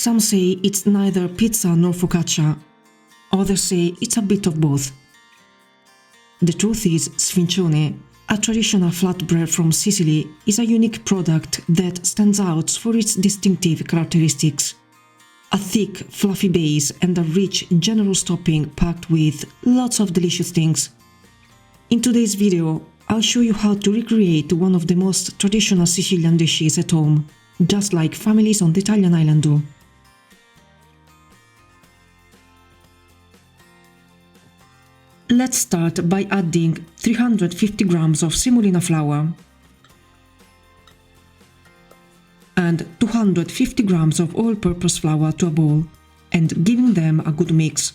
Some say it's neither pizza nor focaccia. Others say it's a bit of both. The truth is, SFINCIONE, a traditional flatbread from Sicily, is a unique product that stands out for its distinctive characteristics. A thick, fluffy base and a rich, generous topping packed with lots of delicious things. In today's video, I'll show you how to recreate one of the most traditional Sicilian dishes at home, just like families on the Italian island do. Let's start by adding 350 grams of semolina flour and 250 grams of all-purpose flour to a bowl and giving them a good mix.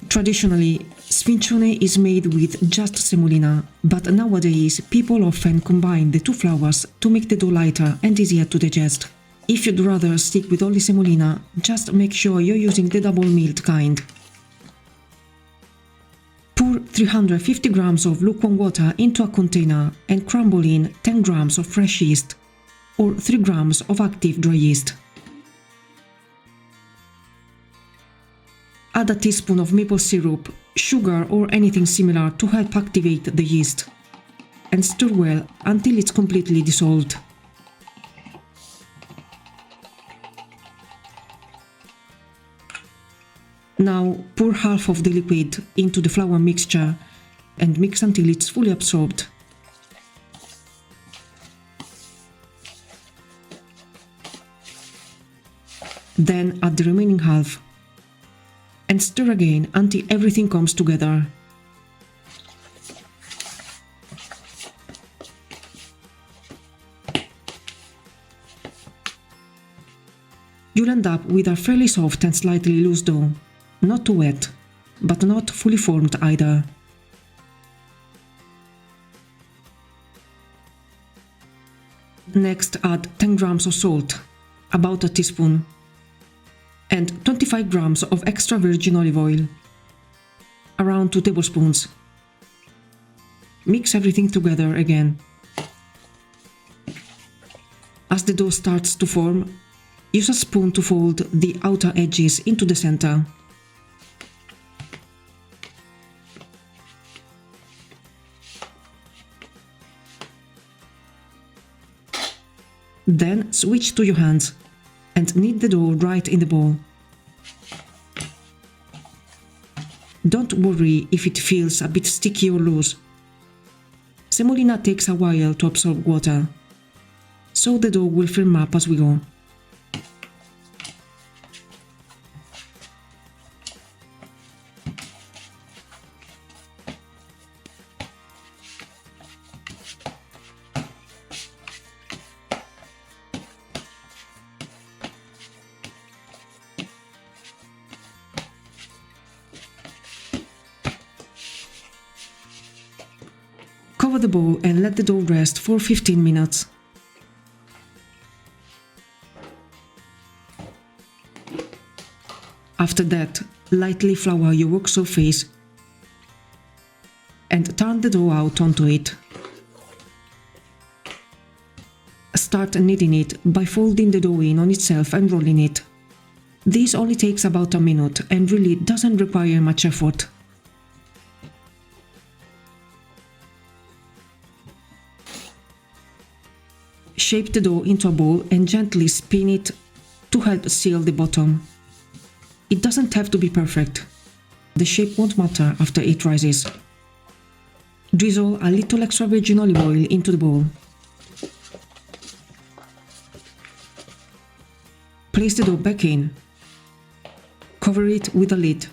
Traditionally, SFINCIONE is made with just semolina, but nowadays people often combine the two flours to make the dough lighter and easier to digest. If you'd rather stick with only semolina, just make sure you're using the double-milled kind. Pour 350 grams of lukewarm water into a container and crumble in 10 grams of fresh yeast or 3 grams of active dry yeast. Add a teaspoon of maple syrup, sugar or anything similar to help activate the yeast, and stir well until it's completely dissolved. Now pour half of the liquid into the flour mixture and mix until it's fully absorbed. Then add the remaining half and stir again until everything comes together. You'll end up with a fairly soft and slightly loose dough, not too wet, but not fully formed either. Next add 10 grams of salt, about a teaspoon, and 25 grams of extra virgin olive oil, around 2 tablespoons. Mix everything together again. As the dough starts to form, use a spoon to fold the outer edges into the center. Then switch to your hands and knead the dough right in the bowl. Don't worry if it feels a bit sticky or loose. Semolina takes a while to absorb water, so the dough will firm up as we go. Cover the bowl and let the dough rest for 15 minutes. After that, lightly flour your work surface and turn the dough out onto it. Start kneading it by folding the dough in on itself and rolling it. This only takes about a minute and really doesn't require much effort. Shape the dough into a ball and gently spin it to help seal the bottom. It doesn't have to be perfect. The shape won't matter after it rises. Drizzle a little extra virgin olive oil into the bowl. Place the dough back in. Cover it with a lid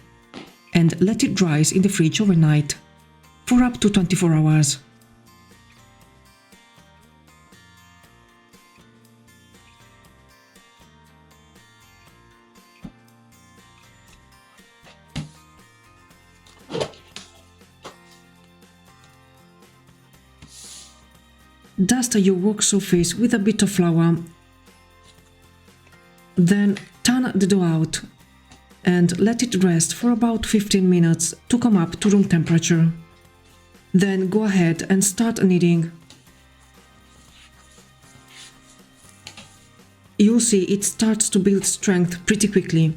and let it rise in the fridge overnight for up to 24 hours. Dust your work surface with a bit of flour. Then turn the dough out and let it rest for about 15 minutes to come up to room temperature. Then go ahead and start kneading. You'll see it starts to build strength pretty quickly,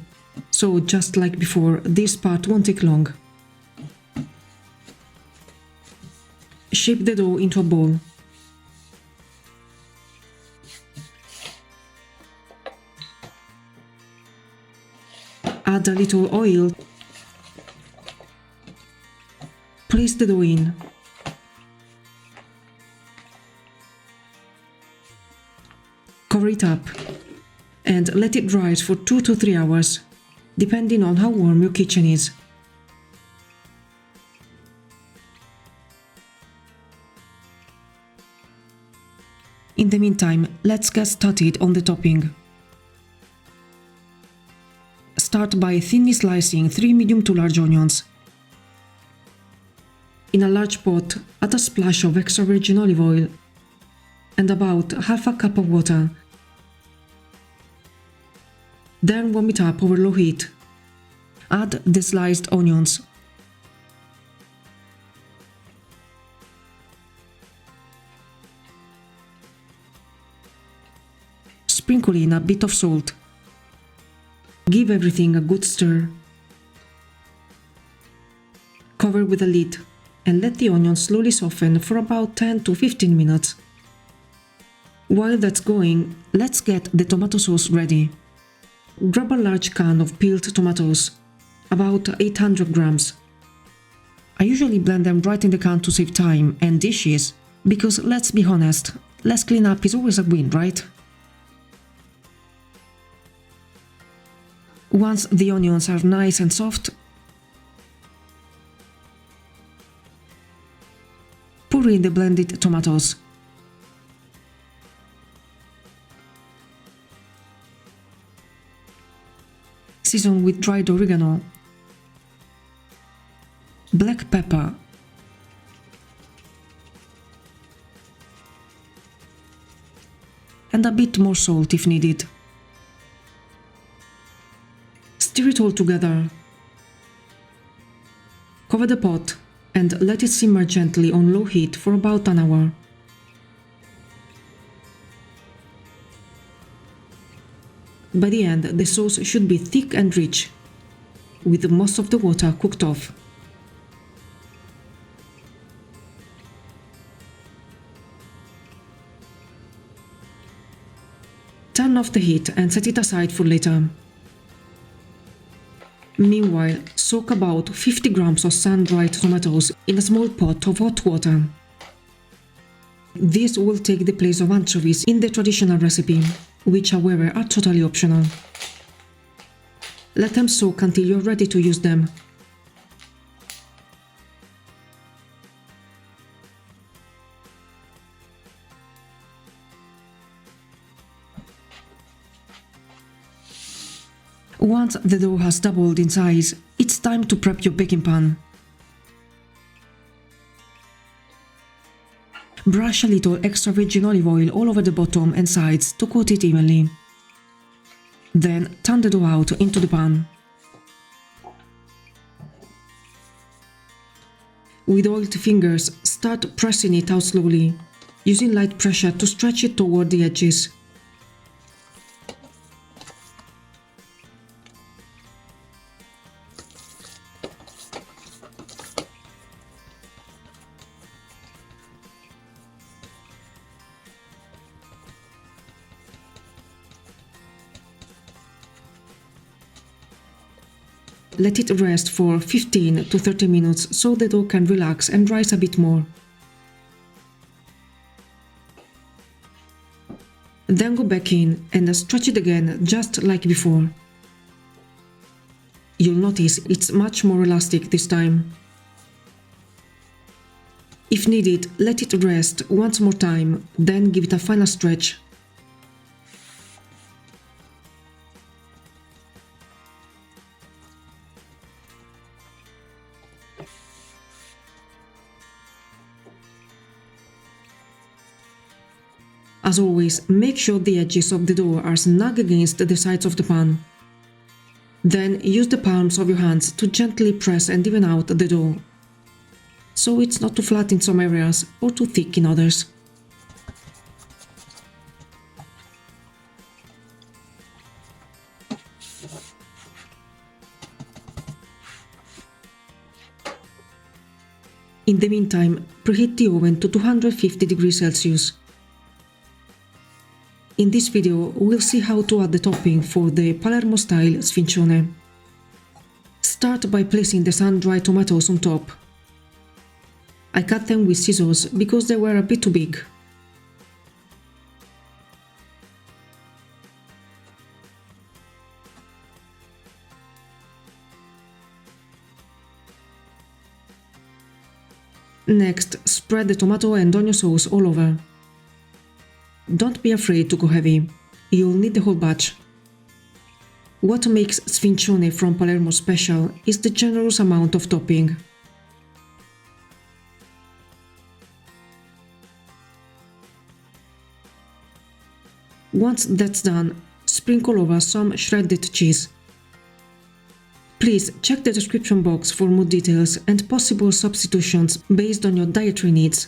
so just like before, this part won't take long. Shape the dough into a ball. Add a little oil. Place the dough in. Cover it up and let it rise for 2 to 3 hours, depending on how warm your kitchen is. In the meantime, let's get started on the topping. Start by thinly slicing 3 medium to large onions. In a large pot, add a splash of extra virgin olive oil and about half a cup of water. Then warm it up over low heat. Add the sliced onions. Sprinkle in a bit of salt. Give everything a good stir. Cover with a lid and let the onions slowly soften for about 10 to 15 minutes. While that's going, let's get the tomato sauce ready. Grab a large can of peeled tomatoes, about 800 grams. I usually blend them right in the can to save time and dishes, because let's be honest, less cleanup is always a win, right? Once the onions are nice and soft, pour in the blended tomatoes. Season with dried oregano, black pepper, and a bit more salt if needed. Stir it all together. Cover the pot and let it simmer gently on low heat for about an hour. By the end, the sauce should be thick and rich, with most of the water cooked off. Turn off the heat and set it aside for later. Meanwhile, soak about 50 grams of sun-dried tomatoes in a small pot of hot water. This will take the place of anchovies in the traditional recipe, which however are totally optional. Let them soak until you're ready to use them. Once the dough has doubled in size, it's time to prep your baking pan. Brush a little extra virgin olive oil all over the bottom and sides to coat it evenly. Then turn the dough out into the pan. With oiled fingers, start pressing it out slowly, using light pressure to stretch it toward the edges. Let it rest for 15 to 30 minutes so the dough can relax and rise a bit more. Then go back in and stretch it again just like before. You'll notice it's much more elastic this time. If needed, let it rest once more time, then give it a final stretch. As always, make sure the edges of the dough are snug against the sides of the pan. Then use the palms of your hands to gently press and even out the dough, so it's not too flat in some areas or too thick in others. In the meantime, preheat the oven to 250 degrees Celsius. In this video, we'll see how to add the topping for the Palermo-style sfincione. Start by placing the sun-dried tomatoes on top. I cut them with scissors because they were a bit too big. Next, spread the tomato and onion sauce all over. Don't be afraid to go heavy, you'll need the whole batch. What makes sfincione from Palermo special is the generous amount of topping. Once that's done, sprinkle over some shredded cheese. Please check the description box for more details and possible substitutions based on your dietary needs.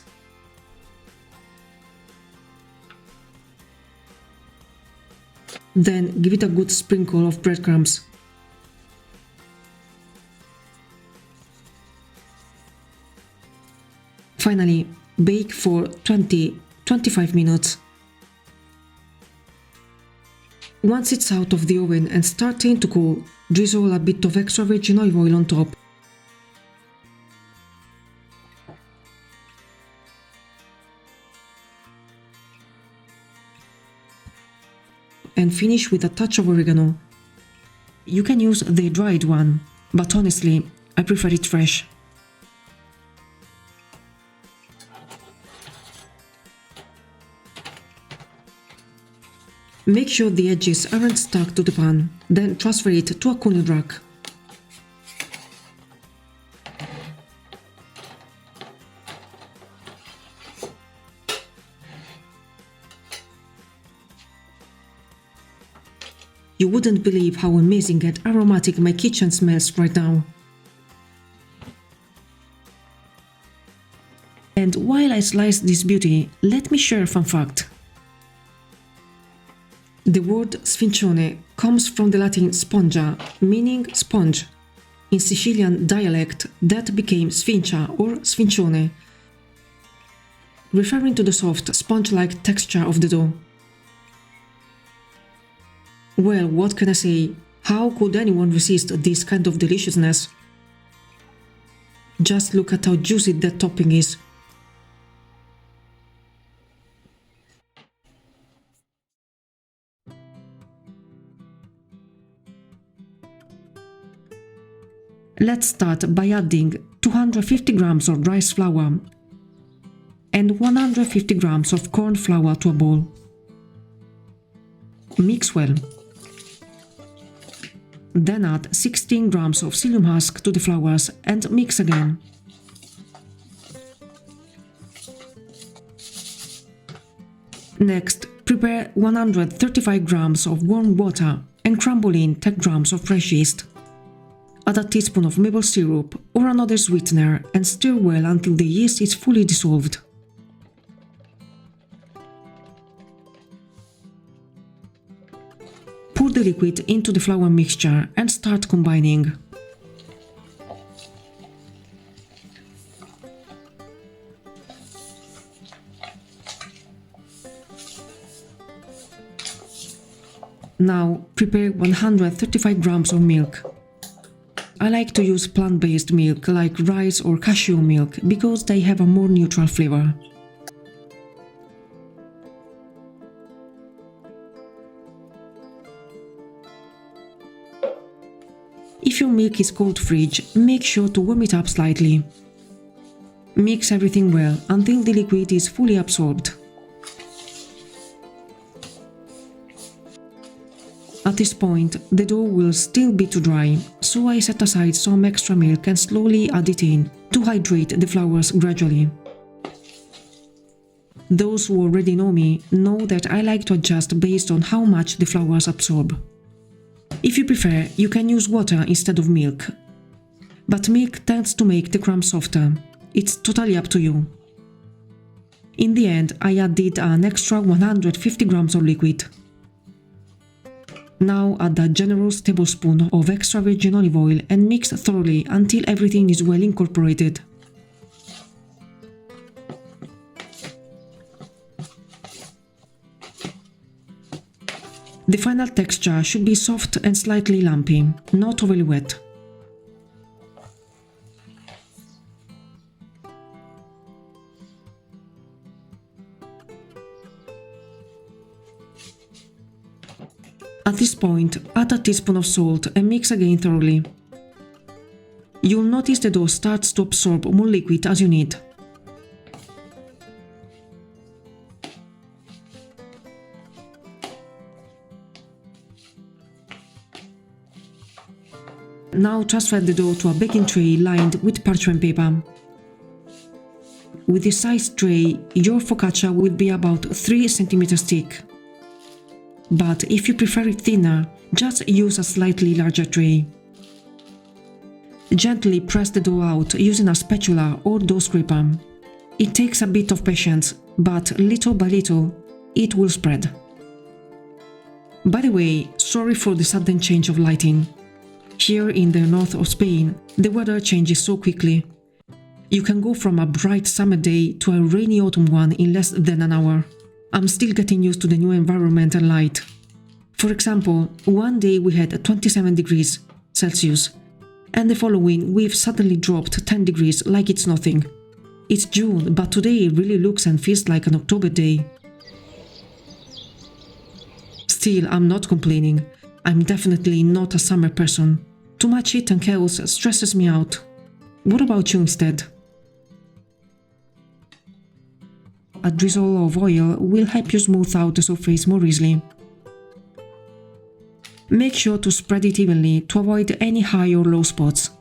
Then give it a good sprinkle of breadcrumbs. Finally, bake for 20–25 minutes. Once it's out of the oven and starting to cool, drizzle a bit of extra virgin olive oil on top. And finish with a touch of oregano. You can use the dried one, but honestly, I prefer it fresh. Make sure the edges aren't stuck to the pan, then transfer it to a cooling rack. You wouldn't believe how amazing and aromatic my kitchen smells right now. And while I slice this beauty, let me share a fun fact. The word sfincione comes from the Latin spongia, meaning sponge. In Sicilian dialect, that became sfincia or sfincione, referring to the soft, sponge-like texture of the dough. Well, what can I say? How could anyone resist this kind of deliciousness? Just look at how juicy that topping is. Let's start by adding 250 grams of rice flour and 150 grams of corn flour to a bowl. Mix well. Then add 16 grams of psyllium husk to the flours and mix again. Next, prepare 135 grams of warm water and crumble in 10 grams of fresh yeast. Add a teaspoon of maple syrup or another sweetener and stir well until the yeast is fully dissolved. Pour the liquid into the flour mixture and start combining. Now prepare 135 grams of milk. I like to use plant-based milk like rice or cashew milk because they have a more neutral flavor. If your milk is cold fridge, make sure to warm it up slightly. Mix everything well until the liquid is fully absorbed. At this point, the dough will still be too dry, so I set aside some extra milk and slowly add it in to hydrate the flours gradually. Those who already know me know that I like to adjust based on how much the flours absorb. If you prefer, you can use water instead of milk. But milk tends to make the crumbs softer. It's totally up to you. In the end, I added an extra 150 grams of liquid. Now add a generous tablespoon of extra virgin olive oil and mix thoroughly until everything is well incorporated. The final texture should be soft and slightly lumpy, not overly wet. At this point, add a teaspoon of salt and mix again thoroughly. You'll notice the dough starts to absorb more liquid as you need. Now transfer the dough to a baking tray lined with parchment paper. With this sized tray, your focaccia will be about 3 cm thick. But if you prefer it thinner, just use a slightly larger tray. Gently press the dough out using a spatula or dough scraper. It takes a bit of patience, but little by little, it will spread. By the way, sorry for the sudden change of lighting. Here in the north of Spain, the weather changes so quickly. You can go from a bright summer day to a rainy autumn one in less than an hour. I'm still getting used to the new environment and light. For example, one day we had 27 degrees Celsius, and the following we've suddenly dropped 10 degrees like it's nothing. It's June, but today it really looks and feels like an October day. Still, I'm not complaining. I'm definitely not a summer person. Too much heat and chaos stresses me out. What about you instead? A drizzle of oil will help you smooth out the surface more easily. Make sure to spread it evenly to avoid any high or low spots.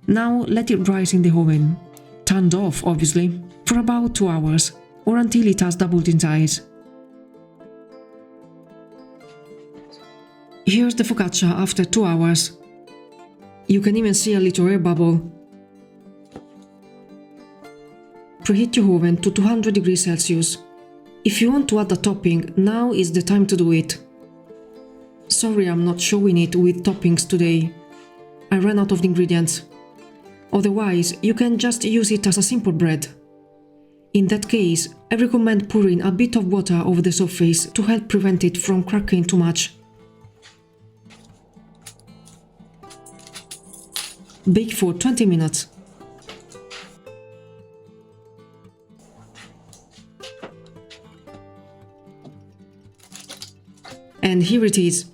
Now let it rise in the oven, turned off obviously, for about 2 hours, or until it has doubled in size. Here's the focaccia after 2 hours. You can even see a little air bubble. Preheat your oven to 200 degrees Celsius. If you want to add a topping, now is the time to do it. Sorry, I'm not showing it with toppings today. I ran out of the ingredients. Otherwise, you can just use it as a simple bread. In that case, I recommend pouring a bit of water over the surface to help prevent it from cracking too much. Bake for 20 minutes. And here it is.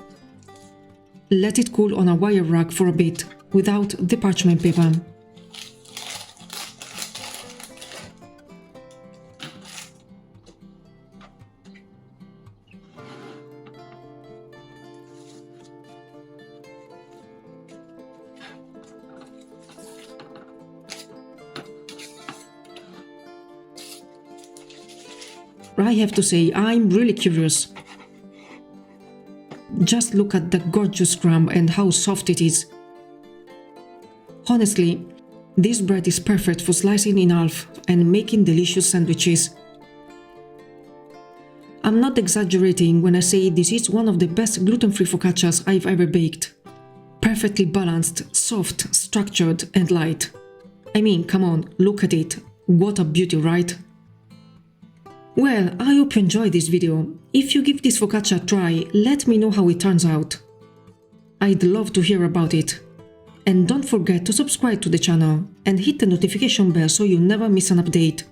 Let it cool on a wire rack for a bit, without the parchment paper. I have to say, I'm really curious. Just look at the gorgeous crumb and how soft it is. Honestly, this bread is perfect for slicing in half and making delicious sandwiches. I'm not exaggerating when I say this is one of the best gluten-free focaccias I've ever baked. Perfectly balanced, soft, structured and light. I mean, come on, look at it. What a beauty, right? Well, I hope you enjoyed this video. If you give this focaccia a try, let me know how it turns out. I'd love to hear about it. And don't forget to subscribe to the channel and hit the notification bell so you never miss an update.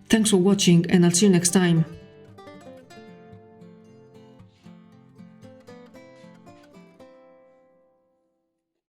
Thanks for watching and I'll see you next time.